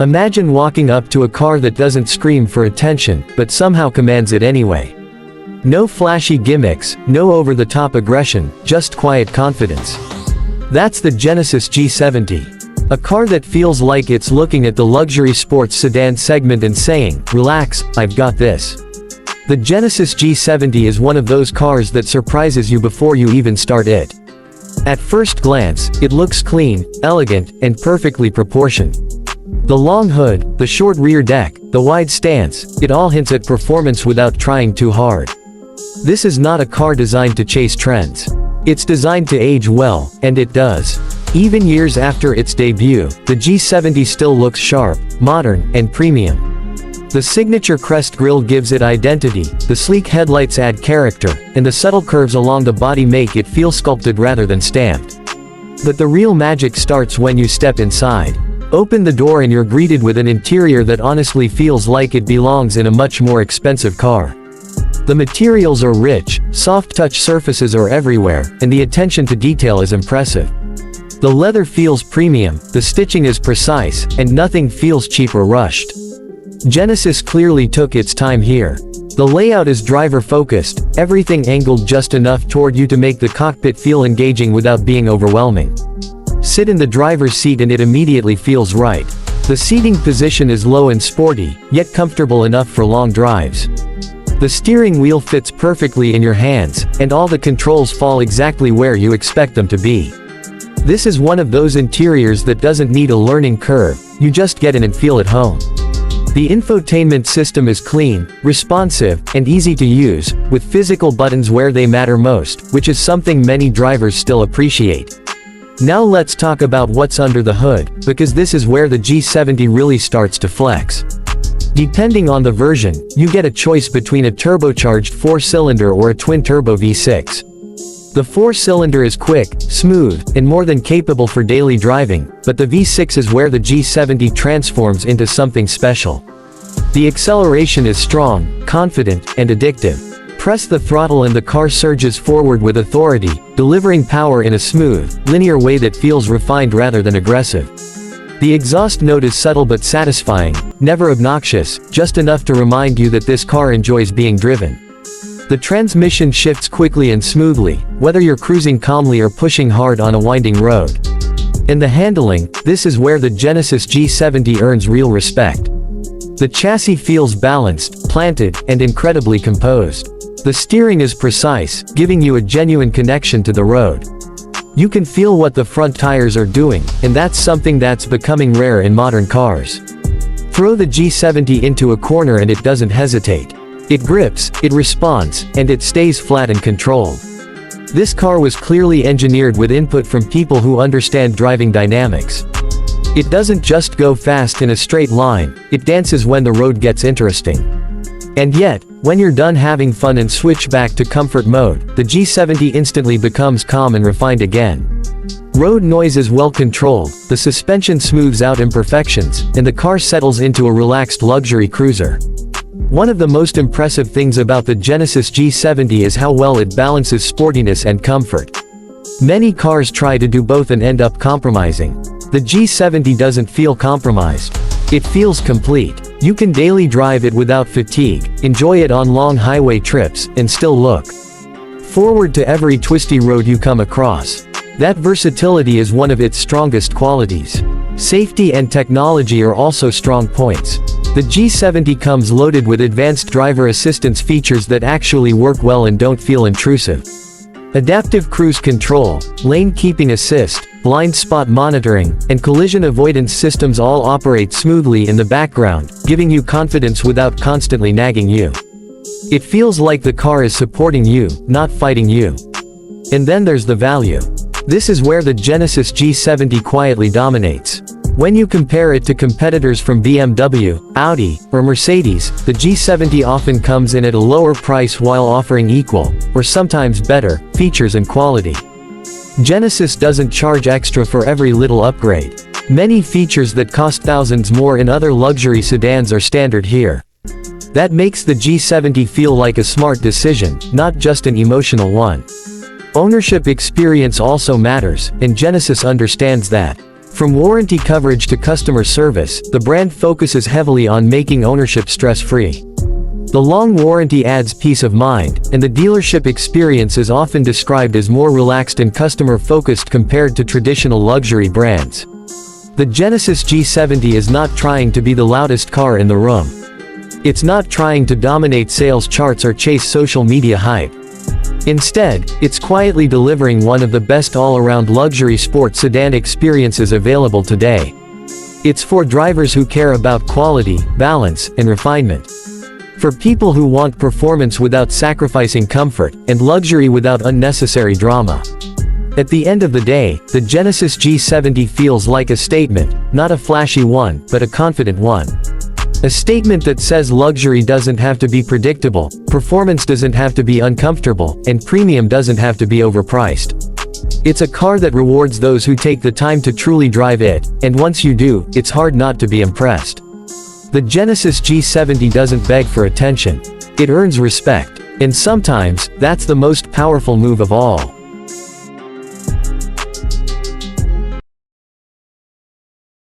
Imagine walking up to a car that doesn't scream for attention, but somehow commands it anyway. No flashy gimmicks, no over-the-top aggression, just quiet confidence. That's the Genesis G70. A car that feels like it's looking at the luxury sports sedan segment and saying, "Relax, I've got this." The Genesis G70 is one of those cars that surprises you before you even start it. At first glance, it looks clean, elegant, and perfectly proportioned. The long hood, the short rear deck, the wide stance, it all hints at performance without trying too hard. This is not a car designed to chase trends. It's designed to age well, and it does. Even years after its debut, the G70 still looks sharp, modern, and premium. The signature crest grille gives it identity, the sleek headlights add character, and the subtle curves along the body make it feel sculpted rather than stamped. But the real magic starts when you step inside. Open the door and you're greeted with an interior that honestly feels like it belongs in a much more expensive car. The materials are rich, soft touch surfaces are everywhere, and the attention to detail is impressive. The leather feels premium, the stitching is precise, and nothing feels cheap or rushed. Genesis clearly took its time here. The layout is driver-focused, everything angled just enough toward you to make the cockpit feel engaging without being overwhelming. Sit in the driver's seat and it immediately feels right. The seating position is low and sporty, yet comfortable enough for long drives. The steering wheel fits perfectly in your hands, and all the controls fall exactly where you expect them to be. This is one of those interiors that doesn't need a learning curve, you just get in and feel at home. The infotainment system is clean, responsive, and easy to use, with physical buttons where they matter most, which is something many drivers still appreciate. Now let's talk about what's under the hood, because this is where the G70 really starts to flex. Depending on the version, you get a choice between a turbocharged 4-cylinder or a twin-turbo V6. The 4-cylinder is quick, smooth, and more than capable for daily driving, but the V6 is where the G70 transforms into something special. The acceleration is strong, confident, and addictive. Press the throttle and the car surges forward with authority, delivering power in a smooth, linear way that feels refined rather than aggressive. The exhaust note is subtle but satisfying, never obnoxious, just enough to remind you that this car enjoys being driven. The transmission shifts quickly and smoothly, whether you're cruising calmly or pushing hard on a winding road. In the handling, this is where the Genesis G70 earns real respect. The chassis feels balanced, planted, and incredibly composed. The steering is precise, giving you a genuine connection to the road. You can feel what the front tires are doing, and that's something that's becoming rare in modern cars. Throw the G70 into a corner and it doesn't hesitate. It grips, it responds, and it stays flat and controlled. This car was clearly engineered with input from people who understand driving dynamics. It doesn't just go fast in a straight line, it dances when the road gets interesting. And yet, when you're done having fun and switch back to comfort mode, the G70 instantly becomes calm and refined again. Road noise is well controlled, the suspension smooths out imperfections, and the car settles into a relaxed luxury cruiser. One of the most impressive things about the Genesis G70 is how well it balances sportiness and comfort. Many cars try to do both and end up compromising. The G70 doesn't feel compromised. It feels complete. You can daily drive it without fatigue, enjoy it on long highway trips, and still look forward to every twisty road you come across. That versatility is one of its strongest qualities. Safety and technology are also strong points. The G70 comes loaded with advanced driver assistance features that actually work well and don't feel intrusive. Adaptive cruise control, lane keeping assist, blind spot monitoring, and collision avoidance systems all operate smoothly in the background, giving you confidence without constantly nagging you. It feels like the car is supporting you, not fighting you. And then there's the value. This is where the Genesis G70 quietly dominates. When you compare it to competitors from BMW, Audi, or Mercedes, the G70 often comes in at a lower price while offering equal, or sometimes better, features and quality. Genesis doesn't charge extra for every little upgrade. Many features that cost thousands more in other luxury sedans are standard here. That makes the G70 feel like a smart decision, not just an emotional one. Ownership experience also matters, and Genesis understands that. From warranty coverage to customer service, the brand focuses heavily on making ownership stress-free. The long warranty adds peace of mind, and the dealership experience is often described as more relaxed and customer-focused compared to traditional luxury brands. The Genesis G70 is not trying to be the loudest car in the room. It's not trying to dominate sales charts or chase social media hype. Instead, it's quietly delivering one of the best all-around luxury sports sedan experiences available today. It's for drivers who care about quality, balance, and refinement. For people who want performance without sacrificing comfort, and luxury without unnecessary drama. At the end of the day, the Genesis G70 feels like a statement, not a flashy one, but a confident one. A statement that says luxury doesn't have to be predictable, performance doesn't have to be uncomfortable, and premium doesn't have to be overpriced. It's a car that rewards those who take the time to truly drive it, and once you do, it's hard not to be impressed. The Genesis G70 doesn't beg for attention. It earns respect. And sometimes, that's the most powerful move of all.